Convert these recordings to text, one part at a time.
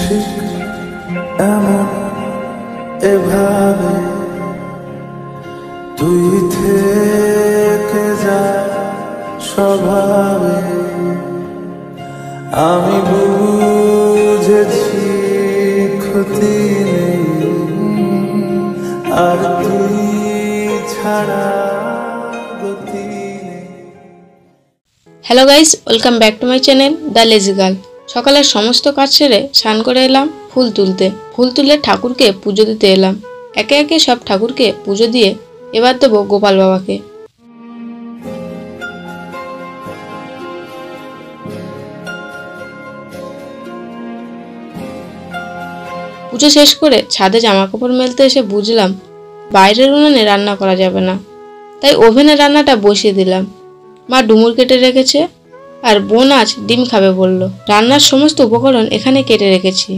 ঠিক এমন এভাবে তুই থেকে যা স্বভাবে আমি বুঝেছি ক্ষতি নেই আর তুই ছাড়া গতি নেই। Hello guys, welcome back to my channel the lazy girl. সকালের সমস্ত কাজ সেরে স্নান করে এলাম ফুল তুলে ঠাকুরকে পুজো দিতে এলাম। একে একে সব ঠাকুরকে পুজো দিয়ে এবার দেবো গোপাল বাবাকে। পুজো শেষ করে ছাদে জামা কাপড় মেলতে এসে বুঝলাম বাইরের উনুনে রান্না করা যাবে না, তাই ওভেনে রান্নাটা বসিয়ে দিলাম। মা ডুমুর কেটে রেখেছে আর বোন আজ ডিম খাবে বলল। রান্নার সমস্ত উপকরণ এখানে কেটে রেখেছি।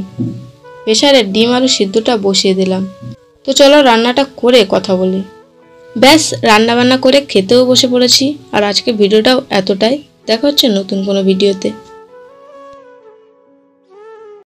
প্রেসারে ডিম আলু সিদ্ধটা বসিয়ে দিলাম। তো চলো রান্নাটা করে কথা বলি। ব্যাস রান্না বান্না করে খেতেও বসে পড়েছি। আর আজকে ভিডিওটাও এতটাই। দেখা হচ্ছে নতুন কোনো ভিডিওতে।